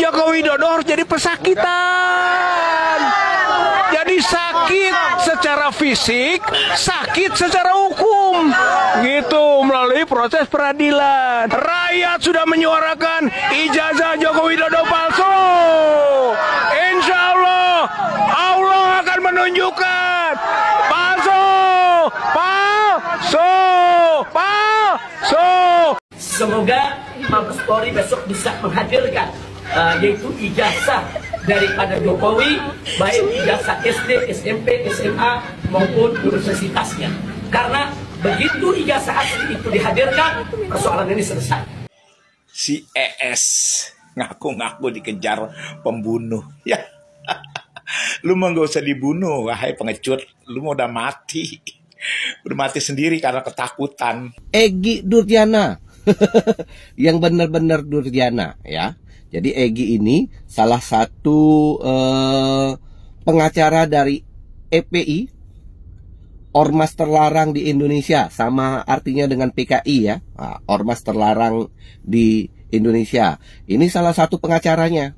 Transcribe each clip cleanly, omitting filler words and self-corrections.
Joko Widodo harus jadi pesakitan. Jadi sakit secara fisik, sakit secara hukum. Gitu melalui proses peradilan. Rakyat sudah menyuarakan ijazah Joko Widodo palsu. Insya Allah, Allah akan menunjukkan palsu, palsu, palsu. Semoga Mabes Polri besok bisa menghadirkan yaitu ijazah daripada Jokowi, baik ijazah SD, SMP, SMA maupun universitasnya. Karena begitu ijazah asli itu dihadirkan, persoalan ini selesai. Si ES ngaku-ngaku dikejar pembunuh. Ya, lu mah gak usah dibunuh, wahai pengecut. Lu mau udah mati. Udah mati sendiri karena ketakutan. Egy Nurdiana. Yang benar-benar Nurdiana ya. Jadi Egy ini salah satu pengacara dari EPI, Ormas Terlarang di Indonesia, sama artinya dengan PKI ya. Nah, Ormas Terlarang di Indonesia. Ini salah satu pengacaranya.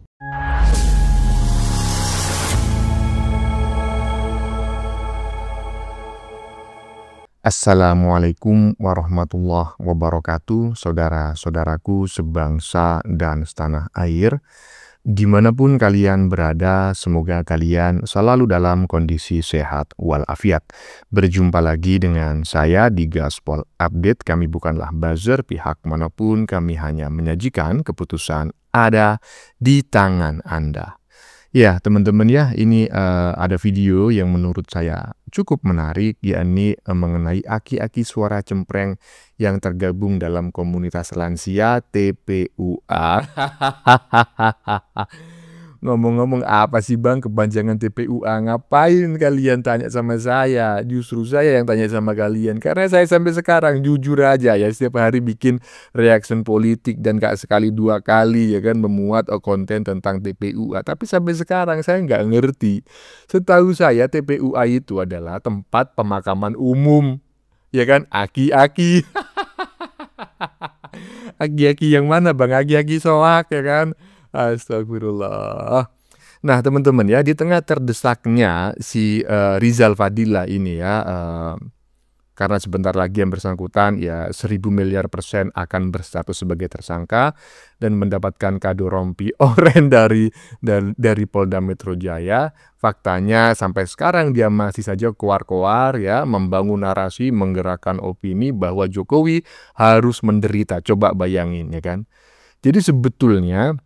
Assalamualaikum warahmatullahi wabarakatuh, saudara-saudaraku sebangsa dan setanah air. Dimanapun kalian berada, semoga kalian selalu dalam kondisi sehat walafiat. Berjumpa lagi dengan saya di Gaspol Update. Kami bukanlah buzzer pihak manapun, kami hanya menyajikan keputusan ada di tangan Anda. Ya teman-teman ya, ini ada video yang menurut saya cukup menarik, yakni mengenai aki-aki suara cempreng yang tergabung dalam komunitas lansia TPUA. Ngomong-ngomong apa sih bang kepanjangan TPUA? Ngapain kalian tanya sama saya? Justru saya yang tanya sama kalian. Karena saya sampai sekarang jujur aja ya, setiap hari bikin reaction politik dan gak sekali dua kali ya kan memuat konten tentang TPUA. Tapi sampai sekarang saya nggak ngerti. Setahu saya TPUA itu adalah tempat pemakaman umum. Ya kan? Aki-aki. Aki-aki yang mana bang? Aki-aki soak ya kan? Astagfirullah. Nah teman-teman ya, di tengah terdesaknya si Rizal Fadila ini ya, karena sebentar lagi yang bersangkutan ya 1000 miliar % akan berstatus sebagai tersangka dan mendapatkan kado rompi oren dari Polda Metro Jaya. Faktanya sampai sekarang dia masih saja koar-koar ya, membangun narasi, menggerakkan opini bahwa Jokowi harus menderita. Coba bayangin ya kan. Jadi sebetulnya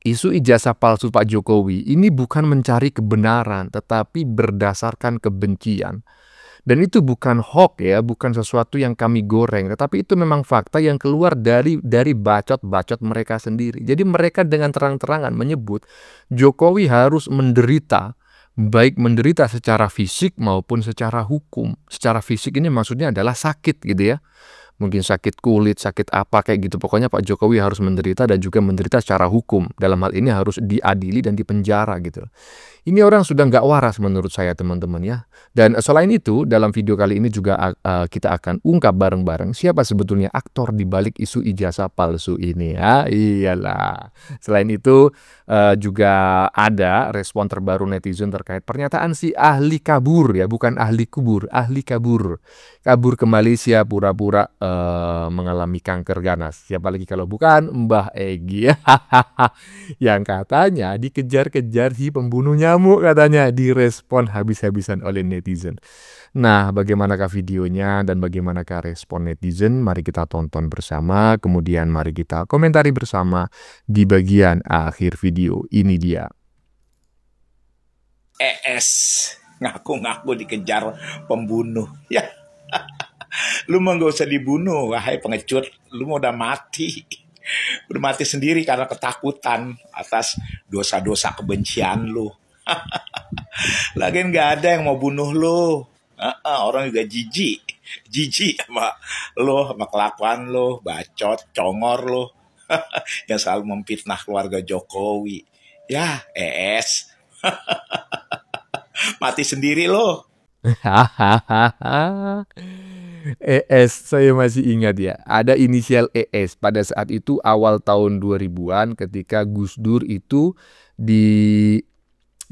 isu ijazah palsu Pak Jokowi ini bukan mencari kebenaran, tetapi berdasarkan kebencian. Dan itu bukan hoax ya, bukan sesuatu yang kami goreng, tetapi itu memang fakta yang keluar dari bacot-bacot mereka sendiri. Jadi mereka dengan terang-terangan menyebut Jokowi harus menderita, baik menderita secara fisik maupun secara hukum. Secara fisik ini maksudnya adalah sakit gitu ya. Mungkin sakit kulit, sakit apa kayak gitu. Pokoknya Pak Jokowi harus menderita dan juga menderita secara hukum. Dalam hal ini harus diadili dan dipenjara gitu. Ini orang sudah nggak waras menurut saya teman-teman ya. Dan selain itu dalam video kali ini juga kita akan ungkap bareng-bareng siapa sebetulnya aktor di balik isu ijazah palsu ini ya. Iyalah. Selain itu juga ada respon terbaru netizen terkait pernyataan si ahli kabur ya, bukan ahli kubur, ahli kabur. Kabur ke Malaysia pura-pura mengalami kanker ganas. Siapa lagi kalau bukan Mbah Egy yang katanya dikejar-kejar si pembunuh nyamuk, katanya direspon habis-habisan oleh netizen. Nah, bagaimanakah videonya dan bagaimanakah respon netizen? Mari kita tonton bersama, kemudian mari kita komentari bersama di bagian akhir video. Ini dia. ES ngaku-ngaku dikejar pembunuh. Ya, lu mah gak usah dibunuh, wahai pengecut. Lu mau udah mati. Udah mati sendiri karena ketakutan atas dosa-dosa kebencian lu. Lagian gak ada yang mau bunuh lu. Orang juga jijik sama lu, sama kelakuan lu, bacot, congor lu. Yang selalu memfitnah keluarga Jokowi. Ya, ES. Mati sendiri lu. ES, saya masih ingat ya, ada inisial ES pada saat itu awal tahun 2000-an ketika Gus Dur itu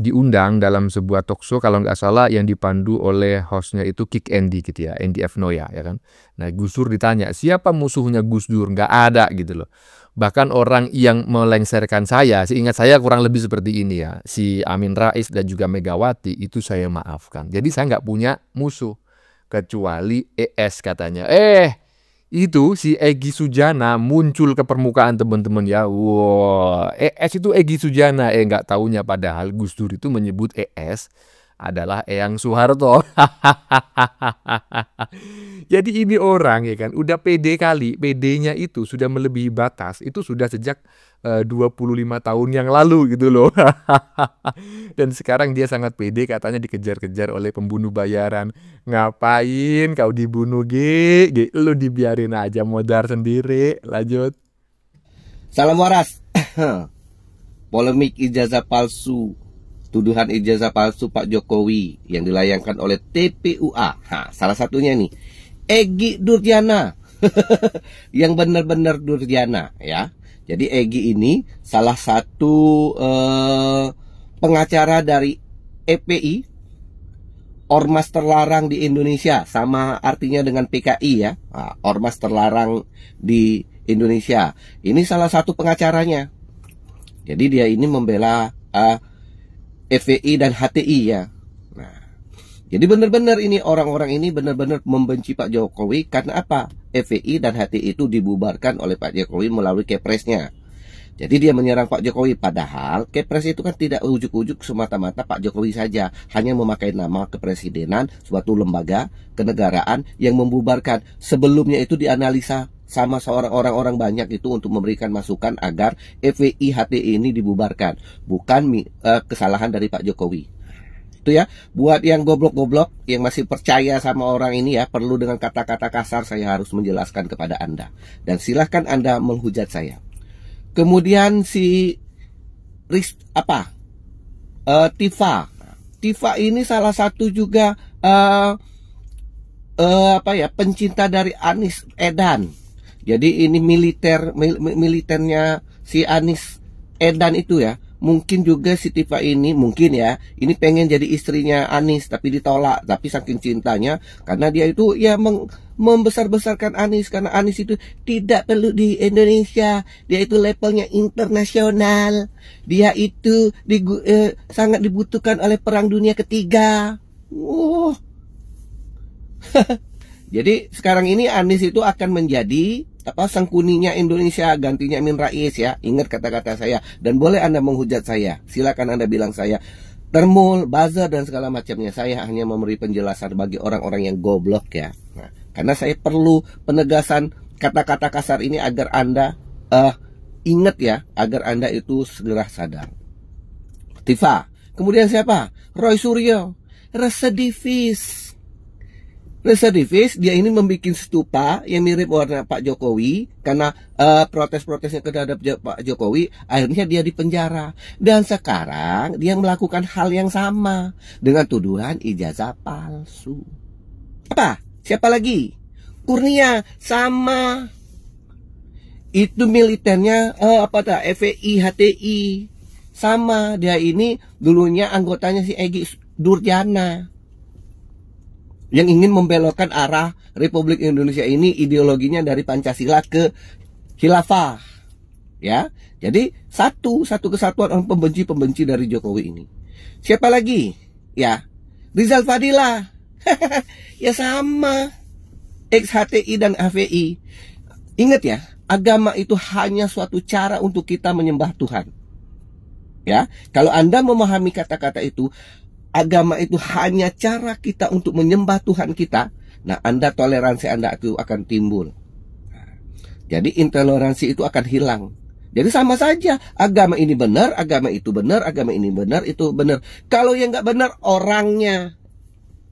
diundang dalam sebuah talkshow kalau nggak salah yang dipandu oleh hostnya itu Kick Andy gitu ya, Andy F. Noya ya kan. Nah Gus Dur ditanya siapa musuhnya Gus Dur, nggak ada gitu loh. Bahkan orang yang melengsarkan saya, seingat saya kurang lebih seperti ini ya, si Amin Rais dan juga Megawati itu saya maafkan. Jadi saya nggak punya musuh kecuali ES katanya. Itu si Egy Sujana muncul ke permukaan teman-teman ya. Wow, ES itu Egy Sujana. Nggak taunya padahal Gus Dur itu menyebut ES adalah Eyang Soeharto. Jadi ini orang ya kan, udah pede kali, PD-nya itu sudah melebihi batas, itu sudah sejak 25 tahun yang lalu gitu loh. Dan sekarang dia sangat pede katanya dikejar-kejar oleh pembunuh bayaran. Ngapain kau dibunuh G? Lu dibiarin aja modar sendiri. Lanjut. Salam waras. Polemik ijazah palsu. Tuduhan ijazah palsu Pak Jokowi yang dilayangkan oleh TPUA. Salah satunya nih, Egy Durjana. Yang benar-benar Durjana ya. Jadi Egy ini salah satu pengacara dari EPI, Ormas Terlarang di Indonesia, sama artinya dengan PKI ya. Ormas Terlarang di Indonesia. Ini salah satu pengacaranya. Jadi dia ini membela FPI dan HTI ya. Nah, jadi benar-benar ini orang-orang ini benar-benar membenci Pak Jokowi karena apa? FPI dan HTI itu dibubarkan oleh Pak Jokowi melalui Kepresnya. Jadi dia menyerang Pak Jokowi, padahal Kepres itu kan tidak ujuk-ujuk semata-mata Pak Jokowi saja, hanya memakai nama kepresidenan suatu lembaga kenegaraan yang membubarkan. Sebelumnya itu dianalisa sama seorang orang-orang banyak itu untuk memberikan masukan agar FPI HTI ini dibubarkan, bukan kesalahan dari Pak Jokowi. Itu ya, buat yang goblok-goblok yang masih percaya sama orang ini ya, perlu dengan kata-kata kasar saya harus menjelaskan kepada Anda, dan silahkan Anda menghujat saya. Kemudian si Tifa ini salah satu juga pencinta dari Anies Edan. Jadi ini militernya si Anies Edan itu ya. Mungkin juga si Tifa ini mungkin ya, ini pengen jadi istrinya Anies tapi ditolak, tapi saking cintanya karena dia itu ya membesar-besarkan Anies, karena Anies itu tidak perlu di Indonesia, dia itu levelnya internasional, dia itu sangat dibutuhkan oleh Perang Dunia Ketiga. Jadi sekarang ini Anies itu akan menjadi sang kuninya Indonesia, gantinya Amin Rais ya. Ingat kata-kata saya, dan boleh Anda menghujat saya, silakan Anda bilang saya termul, buzzer dan segala macamnya. Saya hanya memberi penjelasan bagi orang-orang yang goblok ya. Nah, karena saya perlu penegasan kata-kata kasar ini agar Anda ingat ya, agar Anda itu segera sadar. Tifa, kemudian siapa? Roy Suryo, residivis. Residivis, dia ini membuat stupa yang mirip warna Pak Jokowi karena protes-protesnya terhadap Pak Jokowi, akhirnya dia dipenjara. Dan sekarang dia melakukan hal yang sama dengan tuduhan ijazah palsu. Apa? Siapa lagi? Kurnia, sama. Itu militernya FPI, HTI. Sama, dia ini dulunya anggotanya si Egy Durjana, yang ingin membelokkan arah Republik Indonesia ini ideologinya dari Pancasila ke Khilafah. Ya. Jadi satu kesatuan orang pembenci dari Jokowi ini. Siapa lagi? Ya, Rizal Fadila. Ya sama. Ex-HTI dan HVI. Ingat ya, agama itu hanya suatu cara untuk kita menyembah Tuhan. Ya, kalau Anda memahami kata-kata itu, agama itu hanya cara kita untuk menyembah Tuhan kita. Nah, toleransi Anda itu akan timbul. Jadi intoleransi itu akan hilang. Jadi sama saja, agama ini benar, agama itu benar, agama ini benar, itu benar. Kalau yang nggak benar orangnya,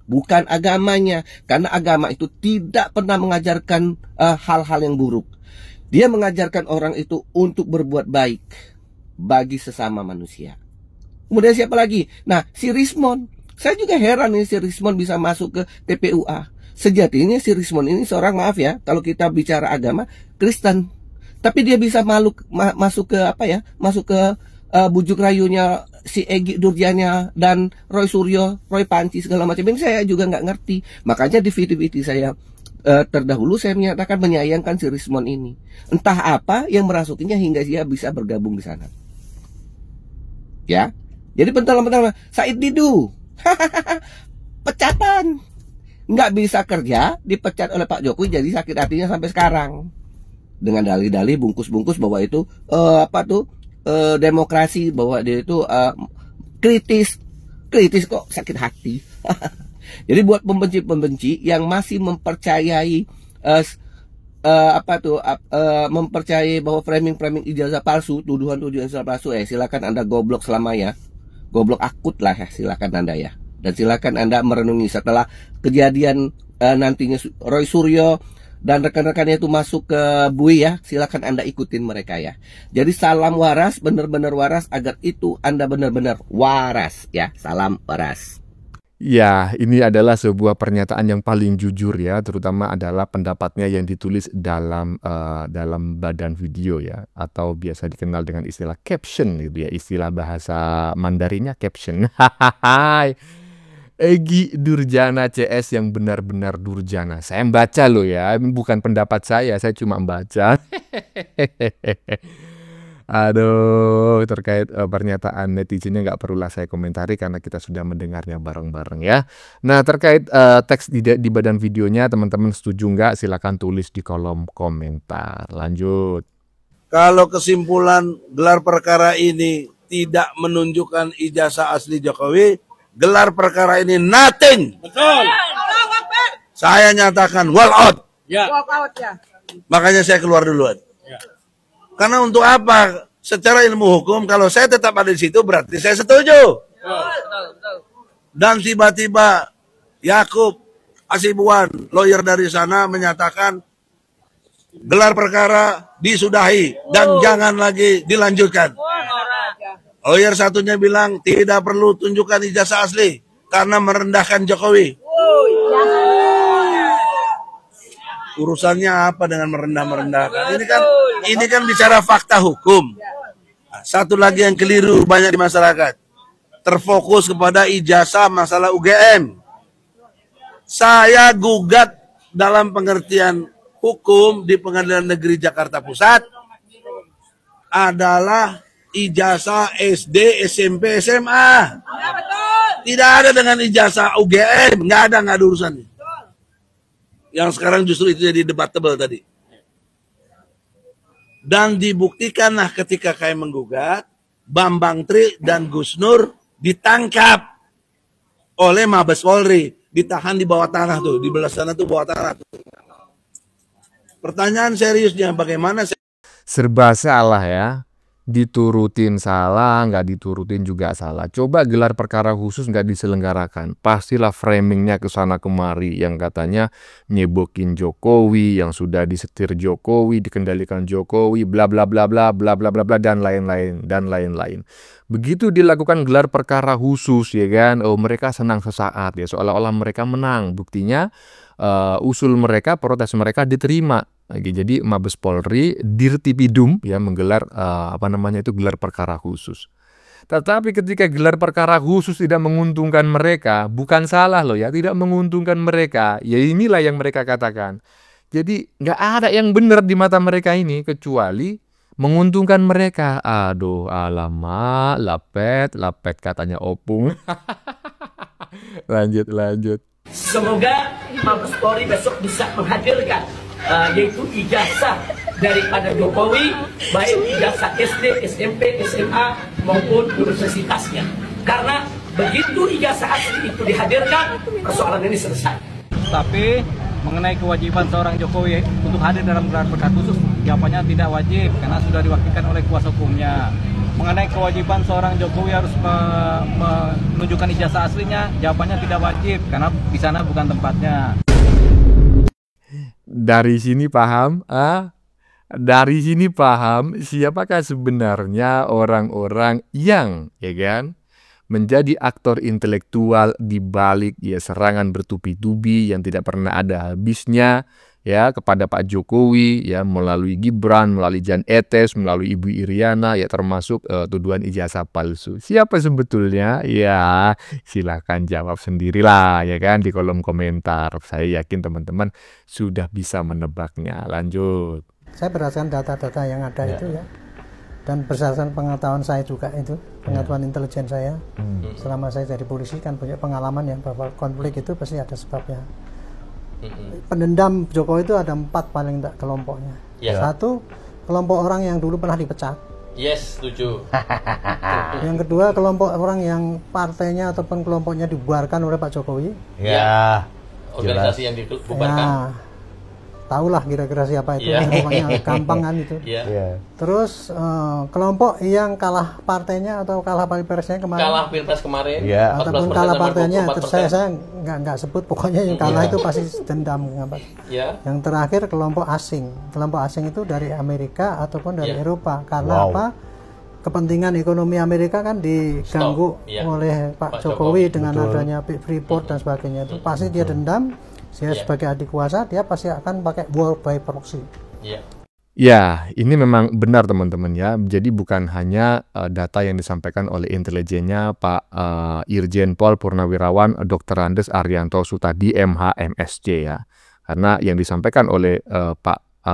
bukan agamanya. Karena agama itu tidak pernah mengajarkan hal-hal yang buruk. Dia mengajarkan orang itu untuk berbuat baik bagi sesama manusia. Kemudian siapa lagi? Nah, si Rismon. Saya juga heran nih si Rismon bisa masuk ke TPUA. sejatinya si Rismond ini seorang, maaf ya, kalau kita bicara agama, Kristen. Tapi dia bisa masuk ke apa ya? Masuk ke bujuk rayunya si Egy Durjana dan Roy Suryo, Roy Panci segala macam. Ini saya juga nggak ngerti. Makanya di video-video saya terdahulu saya menyatakan menyayangkan si Rismond ini. Entah apa yang merasukinya hingga dia bisa bergabung di sana. Ya. Jadi bentar-bentar Said Didu. Pecatan. Nggak bisa kerja, dipecat oleh Pak Jokowi, jadi sakit hatinya sampai sekarang. Dengan dalih-dalih bungkus-bungkus bahwa itu demokrasi, bahwa dia itu kritis kok sakit hati. Jadi buat pembenci-pembenci yang masih mempercayai mempercayai bahwa framing ijazah palsu, tuduhan-tuduhan ijazah palsu, silakan Anda goblok selamanya. Goblok akut lah ya, silakan Anda ya. Dan silakan Anda merenungi setelah kejadian nantinya Roy Suryo dan rekan-rekannya itu masuk ke BUI ya, silakan Anda ikutin mereka ya. Jadi salam waras, benar-benar waras, agar itu Anda benar-benar waras ya, salam waras. Ya, ini adalah sebuah pernyataan yang paling jujur ya, terutama adalah pendapatnya yang ditulis dalam badan video ya, atau biasa dikenal dengan istilah caption gitu ya, istilah bahasa Mandarinnya caption. Hai, Egy Durjana CS yang benar-benar durjana. Saya membaca loh ya, bukan pendapat saya cuma membaca. Aduh, terkait pernyataan netizennya nggak perlulah saya komentari karena kita sudah mendengarnya bareng-bareng ya. Nah, terkait teks di badan videonya, teman-teman setuju nggak? Silakan tulis di kolom komentar. Lanjut. Kalau kesimpulan gelar perkara ini tidak menunjukkan ijazah asli Jokowi, gelar perkara ini nothing. Betul. Saya nyatakan walk out. Ya. Makanya saya keluar duluan. Karena untuk apa? Secara ilmu hukum, kalau saya tetap ada di situ berarti saya setuju. Dan tiba-tiba Yakub Asibuan, lawyer dari sana, menyatakan gelar perkara disudahi dan jangan lagi dilanjutkan. Lawyer satunya bilang tidak perlu tunjukkan ijazah asli karena merendahkan Jokowi. Urusannya apa dengan merendahkan? Ini kan bicara fakta hukum. Satu lagi yang keliru banyak di masyarakat, terfokus kepada ijazah masalah UGM. Saya gugat dalam pengertian hukum di Pengadilan Negeri Jakarta Pusat adalah ijazah SD, SMP, SMA. Tidak ada dengan ijazah UGM, nggak ada urusannya. Yang sekarang justru itu jadi debatable tadi. Dan dibuktikanlah ketika kami menggugat, Bambang Tri dan Gus Nur ditangkap oleh Mabes Polri, ditahan di bawah tanah tuh, di belah sana tuh bawah tanah tuh. Pertanyaan seriusnya bagaimana? Serba salah ya. Diturutin salah, nggak diturutin juga salah. Coba gelar perkara khusus nggak diselenggarakan, pastilah framingnya ke sana kemari, yang katanya nyebokin Jokowi, yang sudah disetir Jokowi, dikendalikan Jokowi, bla bla bla bla bla bla bla bla dan lain-lain. Begitu dilakukan gelar perkara khusus ya kan, oh mereka senang sesaat ya, seolah-olah mereka menang. Buktinya usul mereka, protes mereka diterima. Jadi Mabes Polri Dirtipidum ya menggelar gelar perkara khusus. Tetapi ketika gelar perkara khusus tidak menguntungkan mereka, bukan salah loh ya, tidak menguntungkan mereka. Ya inilah yang mereka katakan. Jadi nggak ada yang benar di mata mereka ini kecuali menguntungkan mereka. Aduh, alamak, lapet katanya Opung. Lanjut. Semoga Mabes Polri besok bisa menghadirkan yaitu ijazah daripada Jokowi, baik ijazah SD, SMP, SMA maupun universitasnya. Karena begitu ijazah asli itu dihadirkan, persoalan ini selesai. Tapi mengenai kewajiban seorang Jokowi untuk hadir dalam gelar perkara khusus, jawabannya tidak wajib karena sudah diwakilkan oleh kuasa hukumnya. Mengenai kewajiban seorang Jokowi harus menunjukkan ijazah aslinya, jawabannya tidak wajib karena di sana bukan tempatnya. Dari sini paham, siapakah sebenarnya orang-orang yang, ya kan, menjadi aktor intelektual di balik ya serangan bertubi-tubi yang tidak pernah ada habisnya ya kepada Pak Jokowi ya melalui Gibran, melalui Jan Etes, melalui Ibu Iriana ya termasuk tuduhan ijazah palsu. Siapa sebetulnya? Ya, silakan jawab sendirilah ya kan di kolom komentar. Saya yakin teman-teman sudah bisa menebaknya. Lanjut. Saya berdasarkan data-data yang ada itu ya. Dan berdasarkan pengetahuan saya juga itu, pengetahuan intelijen saya. Selama saya jadi polisi kan punya pengalaman ya bahwa konflik itu pasti ada sebabnya. Pendendam Jokowi itu ada 4 paling tidak kelompoknya. Satu, kelompok orang yang dulu pernah dipecat. Yes, setuju. Yang kedua, kelompok orang yang partainya ataupun kelompoknya dibubarkan oleh Pak Jokowi. Ya. Organisasi yang dibubarkan. Ya, tahulah kira-kira siapa itu. Pokoknya gampang kan itu. Terus kelompok yang kalah partainya atau kalah pilpresnya kemarin. Kalah pilpres kemarin. Ataupun kalah partainya. Terus saya nggak sebut. Pokoknya yang kalah itu pasti dendam. Yang terakhir kelompok asing. Kelompok asing itu dari Amerika ataupun dari Eropa. Karena apa? Kepentingan ekonomi Amerika kan diganggu oleh Pak Jokowi dengan adanya Freeport dan sebagainya. Itu pasti dia dendam. Saya sebagai adik kuasa, dia pasti akan pakai war by proxy. Ya, ini memang benar teman-teman ya. Jadi bukan hanya data yang disampaikan oleh intelijennya Pak Irjen Pol Purnawirawan Dr. Andes Arianto Sutadi MH MSc ya. Karena yang disampaikan oleh Pak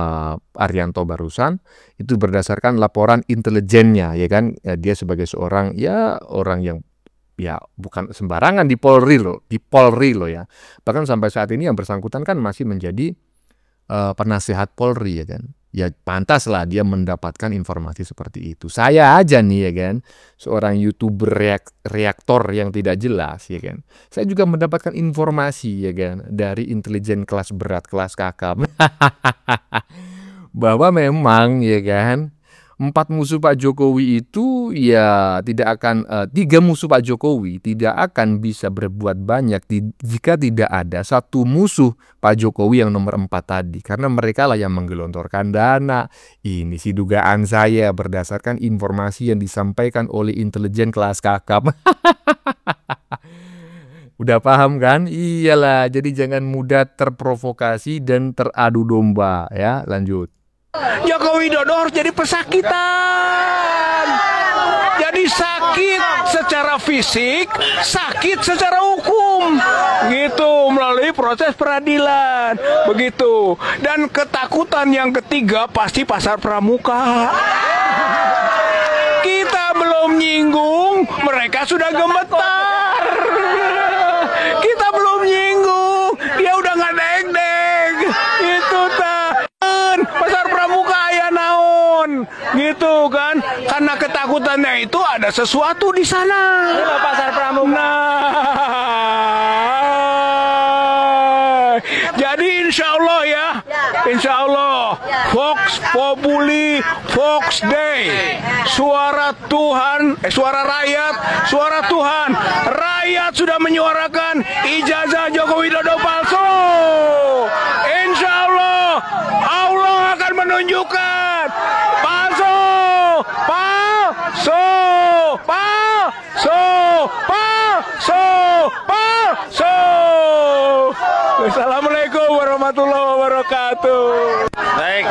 Arianto barusan itu berdasarkan laporan intelijennya ya kan. Dia sebagai seorang ya orang yang ya bukan sembarangan di Polri loh ya. Bahkan sampai saat ini yang bersangkutan kan masih menjadi penasehat Polri ya kan. Ya pantaslah dia mendapatkan informasi seperti itu. Saya aja nih ya kan, seorang YouTuber reaktor yang tidak jelas ya kan. Saya juga mendapatkan informasi ya kan dari intelijen kelas berat, kelas kakap. Bahwa memang ya kan 4 musuh Pak Jokowi itu ya tidak akan 3 musuh Pak Jokowi tidak akan bisa berbuat banyak jika tidak ada 1 musuh Pak Jokowi yang nomor 4 tadi, karena mereka lah yang menggelontorkan dana. Ini sih dugaan saya berdasarkan informasi yang disampaikan oleh intelijen kelas kakap. Udah paham kan? Iyalah, jadi jangan mudah terprovokasi dan teradu domba ya. Lanjut. Joko Widodo harus jadi pesakitan. Jadi sakit secara fisik, sakit secara hukum. Gitu, melalui proses peradilan. Begitu. Dan ketakutan yang ketiga pasti pasar pramuka. Kita belum nyinggung, mereka sudah gemetar. Kita belum nyinggung, dia udah nggak deg-deg. Itu pasar pramuka ya naon, gitu kan? Karena ketakutannya itu ada sesuatu di sana. Pasar pramuka. Jadi insya Allah ya, insya Allah Vox Populi Vox Day, suara Tuhan, suara rakyat, suara Tuhan. Rakyat sudah menyuarakan ijazah Joko Widodo palsu. Insya Allah, Allah akan menunjukkan palsu, palsu, palsu, palsu, palsu. Assalamualaikum warahmatullahi wabarakatuh. Baik.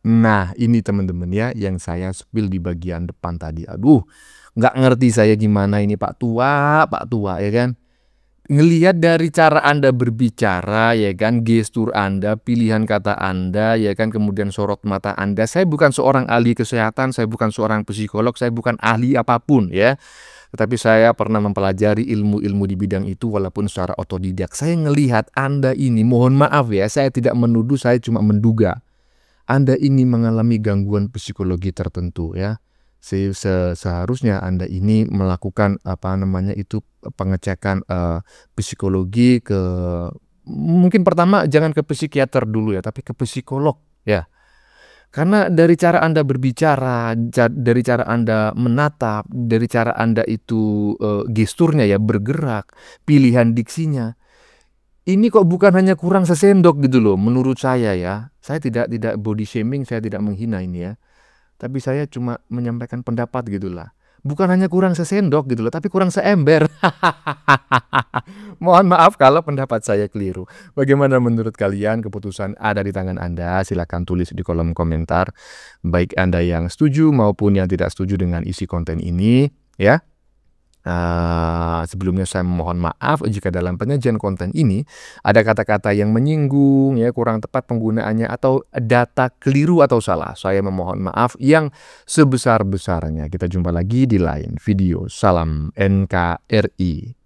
Nah, ini teman-teman ya yang saya spill di bagian depan tadi. Aduh, nggak ngerti saya gimana ini Pak Tua ya kan. Ngelihat dari cara Anda berbicara ya kan, gestur Anda, pilihan kata Anda ya kan, kemudian sorot mata Anda. Saya bukan seorang ahli kesehatan, saya bukan seorang psikolog, saya bukan ahli apapun ya. Tetapi saya pernah mempelajari ilmu-ilmu di bidang itu walaupun secara otodidak. Saya ngelihat Anda ini, mohon maaf ya, saya tidak menuduh, saya cuma menduga. Anda ini mengalami gangguan psikologi tertentu ya. Seharusnya Anda ini melakukan pengecekan psikologi ke, mungkin pertama jangan ke psikiater dulu ya, tapi ke psikolog ya. Karena dari cara Anda berbicara, dari cara Anda menatap, dari cara Anda itu gesturnya ya bergerak, pilihan diksinya, ini kok bukan hanya kurang sesendok gitu loh menurut saya ya. Saya tidak body shaming, saya tidak menghina ini ya. Tapi saya cuma menyampaikan pendapat gitulah. bukan hanya kurang sesendok gitu loh, tapi kurang seember. Mohon maaf kalau pendapat saya keliru. Bagaimana menurut kalian? Keputusan ada di tangan Anda. Silakan tulis di kolom komentar. Baik Anda yang setuju maupun yang tidak setuju dengan isi konten ini, ya. Sebelumnya saya mohon maaf jika dalam penyajian konten ini ada kata-kata yang menyinggung, ya, kurang tepat penggunaannya atau data keliru atau salah. Saya memohon maaf yang sebesar-besarnya. Kita jumpa lagi di lain video. Salam NKRI.